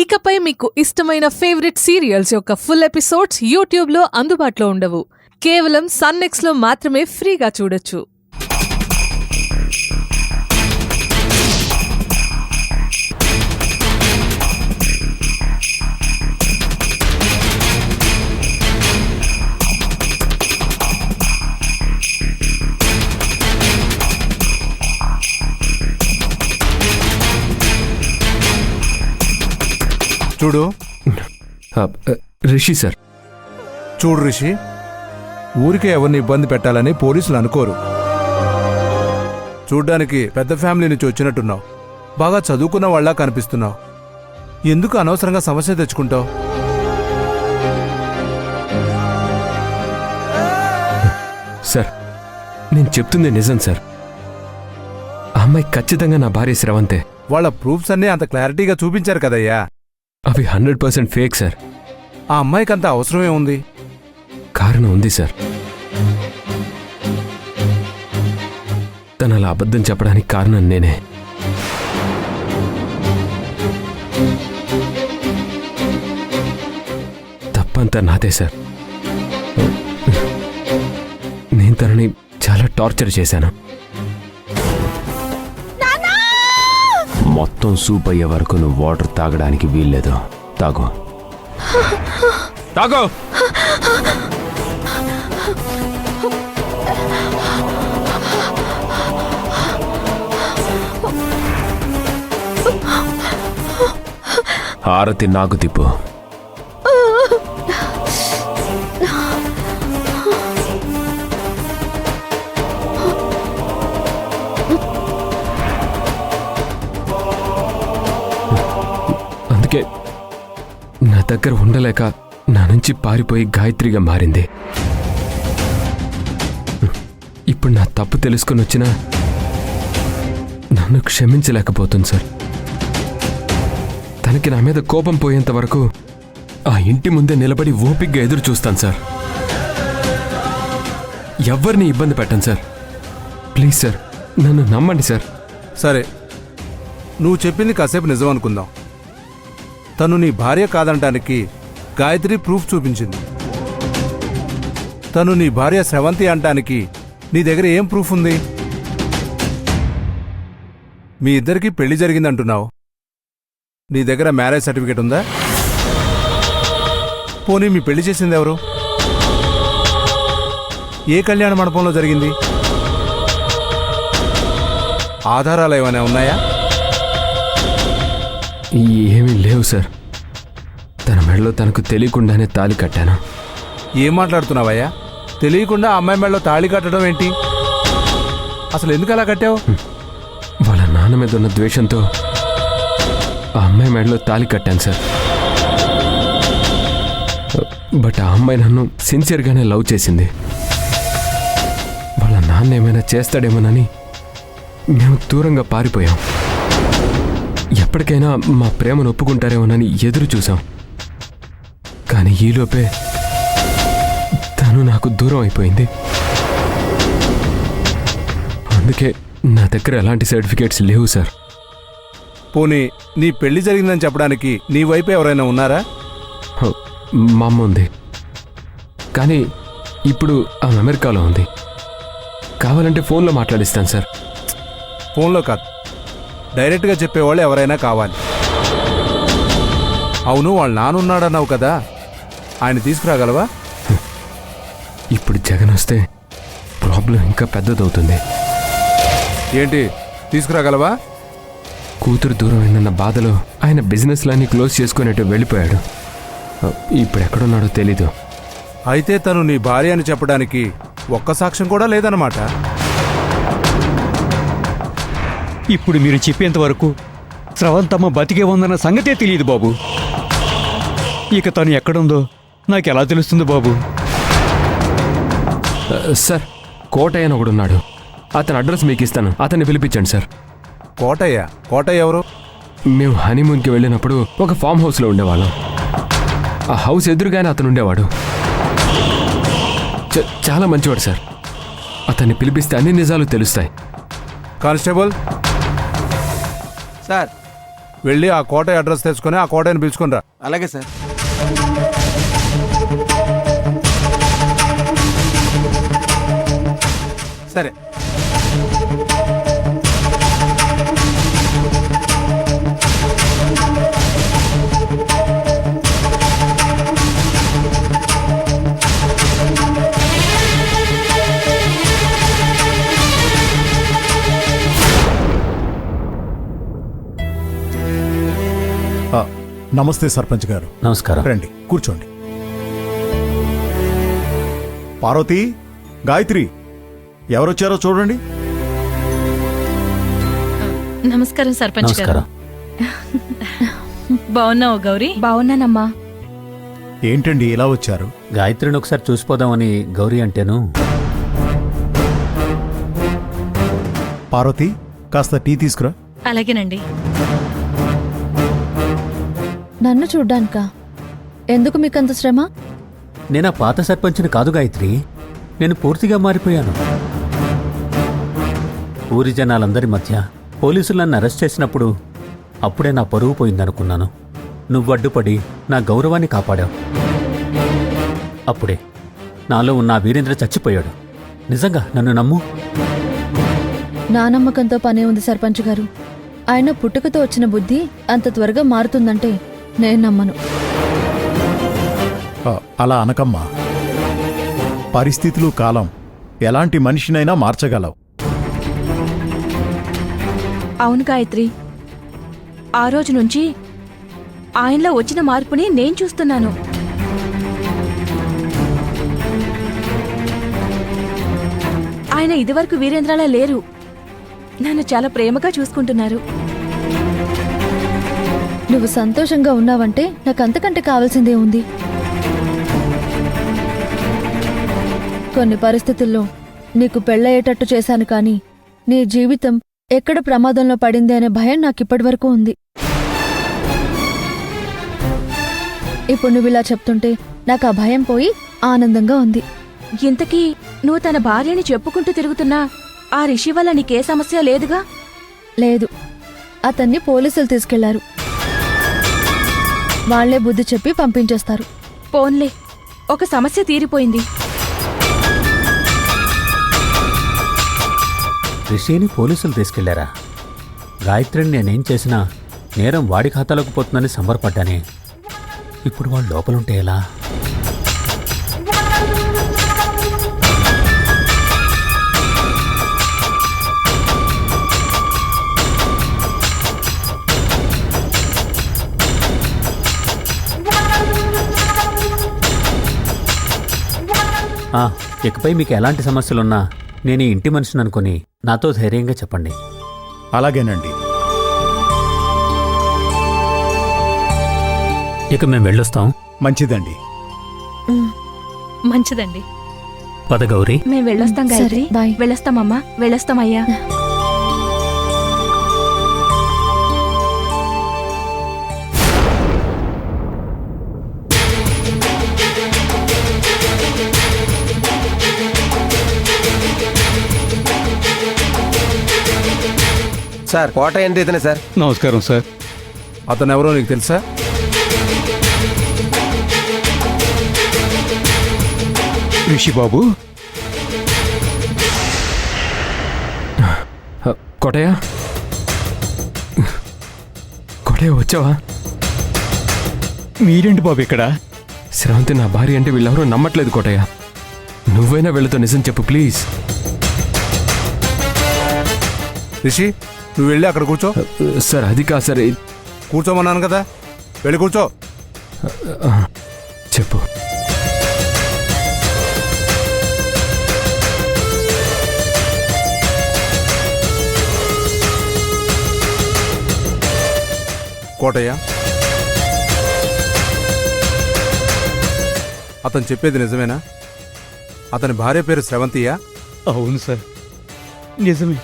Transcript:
ఇకపై మీకు ఇష్టమైన ఫేవరెట్ సీరియల్స్ యొక్క ఫుల్ ఎపిసోడ్స్ యూట్యూబ్లో అందుబాటులో ఉండవు. కేవలం సన్నెక్స్లో మాత్రమే ఫ్రీగా చూడొచ్చు. చూడు రిషి సార్. చూడు రిషి, ఊరికే ఎవరిని ఇబ్బంది పెట్టాలని పోలీసులు అనుకోరు. చూడ్డానికి పెద్ద ఫ్యామిలీ నుంచి వచ్చినట్టున్నావు, బాగా చదువుకున్న వాళ్ళ కనిపిస్తున్నావు. ఎందుకు అనవసరంగా సమస్య తెచ్చుకుంటావు? సార్, నేను చెప్తుంది నిజం సార్. ఆ అమ్మాయి ఖచ్చితంగా నా భార్య శ్రవంతే. వాళ్ళ ప్రూఫ్స్ అన్నీ అంత క్లారిటీగా చూపించారు కదయ్యా. అవి 100% ఫేక్ సార్. ఆ అమ్మాయికి అంత అవసరమే ఉంది. కారణం ఉంది సార్. తను అలా అబద్ధం చెప్పడానికి కారణం నేనే. తప్పంతా నాదే సార్. నేను తనని చాలా టార్చర్ చేశాను. మొత్తం సూప్ అయ్యే వరకు నువ్వు వాటర్ తాగడానికి వీల్లేదు. తాగు తాగు. హారతి నాకు తిప్పు. అందుకే నా దగ్గర ఉండలేక నా నుంచి పారిపోయి గాయత్రిగా మారింది. ఇప్పుడు నా తప్పు తెలుసుకుని వచ్చినా నన్ను క్షమించలేకపోతుంది సార్. తనకి నా మీద కోపం పోయేంత వరకు ఆ ఇంటి ముందే నిలబడి ఓపిగ్గా ఎదురు చూస్తాను సార్. ఎవరిని ఇబ్బంది పెట్టను సార్. ప్లీజ్ సార్, నన్ను నమ్మండి సార్. సరే, నువ్వు చెప్పింది కాసేపు నిజం అనుకుందాం. తను నీ భార్య కాదనటానికి గాయత్రి ప్రూఫ్ చూపించింది. తను నీ భార్య శ్రవంతి అనటానికి నీ దగ్గర ఏం ప్రూఫ్ ఉంది? మీ ఇద్దరికీ పెళ్లి జరిగిందంటున్నావు. నీ దగ్గర మ్యారేజ్ సర్టిఫికేట్ ఉందా? పోనీ మీ పెళ్లి చేసింది ఎవరు? ఏ కళ్యాణ మండపంలో జరిగింది? ఆధారాలు ఏమైనా ఉన్నాయా? ఏమీ లేవు సార్. తన మెడలో తనకు తెలియకుండానే తాళి కట్టాను. ఏం మాట్లాడుతున్నావయ్యా? తెలియకుండా అమ్మాయి మెడలో తాళి కట్టడం ఏంటి? అసలు ఎందుకు అలా కట్టావు? వాళ్ళ నాన్న మీద ఉన్న ద్వేషంతో ఆ అమ్మాయి మెడలో తాళి కట్టాను సార్. బట్ ఆ అమ్మాయి నన్ను సిన్సియర్గానే లవ్ చేసింది. వాళ్ళ నాన్న ఏమైనా చేస్తాడేమోనని మేము దూరంగా పారిపోయాం. ఎప్పటికైనా మా ప్రేమను ఒప్పుకుంటారేమోనని ఎదురు చూసాం. కానీ ఈలోపే తను నాకు దూరం అయిపోయింది. అందుకే నా దగ్గర ఎలాంటి సర్టిఫికేట్స్ లేవు సార్. పోనీ నీ పెళ్లి జరిగిందని చెప్పడానికి నీ వైపు ఎవరైనా ఉన్నారా? మా అమ్మ ఉంది, కానీ ఇప్పుడు ఆమె అమెరికాలో ఉంది. కావాలంటే ఫోన్లో మాట్లాడిస్తాను సార్. ఫోన్లో కాదు, డైరెక్ట్గా చెప్పేవాళ్ళు ఎవరైనా కావాలి. అవును, వాళ్ళ నాన్న ఉన్నాడన్నావు కదా, ఆయన తీసుకురాగలవా? ఇప్పుడు జగన్ వస్తే ప్రాబ్లం ఇంకా పెద్దదవుతుంది. ఏంటి, తీసుకురాగలవా? కూతురు దూరం అయిందన్న బాధలో ఆయన బిజినెస్లన్నీ క్లోజ్ చేసుకునేట్టు వెళ్ళిపోయాడు. ఇప్పుడు ఎక్కడున్నాడో తెలీదు. అయితే తను నీ భార్య అని చెప్పడానికి ఒక్క సాక్ష్యం కూడా లేదన్నమాట. ఇప్పుడు మీరు చెప్పేంత వరకు స్రవంతమ్మ బతికే ఉందన్న సంగతే తెలియదు బాబు. ఇక తను ఎక్కడుందో నాకెలా తెలుస్తుంది బాబు? సార్, కోటయ్య అని ఒకడున్నాడు. అతని అడ్రస్ మీకు ఇస్తాను, అతన్ని పిలిపించండి సార్. కోటయ్య? కోటయ్య ఎవరు? మేము హనీమూన్కి వెళ్ళినప్పుడు ఒక ఫామ్ హౌస్లో ఉండేవాళ్ళం. ఆ హౌస్ ఎదురుగానే అతను ఉండేవాడు. చాలా మంచివాడు సార్. అతన్ని పిలిపిస్తే అన్ని నిజాలు తెలుస్తాయి. కానిస్టేబుల్ సార్, వెళ్ళి ఆ కోటయ్య అడ్రస్ తెచ్చుకొని ఆ కోటయ్యని పిలుచుకొని రా. అలాగే సార్. సరే. నమస్తే సర్పంచ్ గారు. నమస్కారం. రండి కూర్చోండి. పార్వతి, గాయత్రి ఎవరొచ్చారో చూడండి. నమస్కారం సర్పంచ్ గారు. నమస్కారం. బాగున్నావు గౌరీ? బాగున్నానమ్మా. ఏంటండి ఇలా వచ్చారు? గాయత్రిని ఒకసారి చూసిపోదామని గౌరీ అంటేను. పార్వతి, కాస్త టీ తీసుకురా. అలాగేనండి. నన్ను చూడ్డానికా? ఎందుకు మీకంత శ్రమ? నేనా పాత సర్పంచ్ని కాదు గాయత్రి, నేను పూర్తిగా మారిపోయాను. ఊరి జనాలందరి మధ్య పోలీసులు నన్ను అరెస్ట్ చేసినప్పుడు అప్పుడే నా పరువు పోయిందనుకున్నాను. నువ్వు అడ్డుపడి నా గౌరవాన్ని కాపాడావు. అప్పుడే నాలో ఉన్న ఆ వీరేంద్ర చచ్చిపోయాడు. నిజంగా నన్ను నమ్ము. నా నమ్మకంతో పనే ఉంది సర్పంచ్ గారు. ఆయన పుట్టుకతో వచ్చిన బుద్ధి అంత త్వరగా మారుతుందంటే నేను నమ్మను. అలా అనకమ్మా. పరిస్థితులు, కాలం ఎలాంటి మనిషినైనా మార్చగలవు. అవును గాయత్రి, ఆ రోజు నుంచి ఆయనలో వచ్చిన మార్పుని నేను చూస్తున్నాను. ఆయన ఇదివరకు వీరేంద్రలా లేరు. నన్ను చాలా ప్రేమగా చూసుకుంటున్నారు. నువ్వు సంతోషంగా ఉన్నావంటే నాకంతకంటే కావాల్సిందే ఉంది. కొన్ని పరిస్థితుల్లో నీకు పెళ్ళయ్యేటట్టు చేశాను కానీ నీ జీవితం ఎక్కడ ప్రమాదంలో పడింది అనే భయం నాకిప్పటివరకు ఉంది. ఇప్పుడు నువ్విలా చెప్తుంటే నాకు ఆ భయం పోయి ఆనందంగా ఉంది. ఇంతకీ నువ్వు తన భార్యని చెప్పుకుంటూ తిరుగుతున్నా ఆ రిషి వల్ల నీకే సమస్య లేదుగా? లేదు, అతన్ని పోలీసులు తీసుకెళ్లారు. వాళ్లే బుద్ధి చెప్పి పంపించేస్తారు. పోన్లే, ఒక సమస్య తీరిపోయింది. రిషిని పోలీసులు తీసుకెళ్లారా? గాయత్రిని నేనేం చేసినా నేరం వాడి ఖాతాలోకి పోతుందని సంబరపడ్డానే. ఇప్పుడు వాడు లోపలుంటే ఎలా? ఇకపై మీకు ఎలాంటి సమస్యలున్నా నేను ఈ ఇంటి మనిషిని అనుకుని నాతో ధైర్యంగా చెప్పండి. అలాగేనండి. ఇక మేము వెళ్ళొస్తాం. మంచిదండి. మంచిదండి. పద గౌరీ. మేము వెళ్ళొస్తాం గాయత్రి. సరే, బాయ్. వెళ్ళొస్తామమ్మా. వెళ్ళొస్తామయ్యా. సార్, కోటయ్య ఎంత ఇతనే సార్. నమస్కారం సార్. అతను ఎవరో నీకు తెలుసా? రిషి బాబు, కోటయ్య, కోటయ్య వచ్చావా? మీరేంటి బాబు ఇక్కడ? శ్రవంతి నా భార్య అంటే వీళ్ళెవరూ నమ్మట్లేదు కోటయ్య. నువ్వైనా వీళ్ళతో నిజం చెప్పు ప్లీజ్. రిషి, నువ్వు వెళ్ళి అక్కడ కూర్చో. సార్ అది కాదు సార్. కూర్చోమన్నాను కదా, వెళ్ళి కూర్చో. చెప్పు. కోటయ్య, అతను చెప్పేది నిజమేనా? అతని భార్య పేరు శ్రవంతియా? అవును సార్, నిజమే.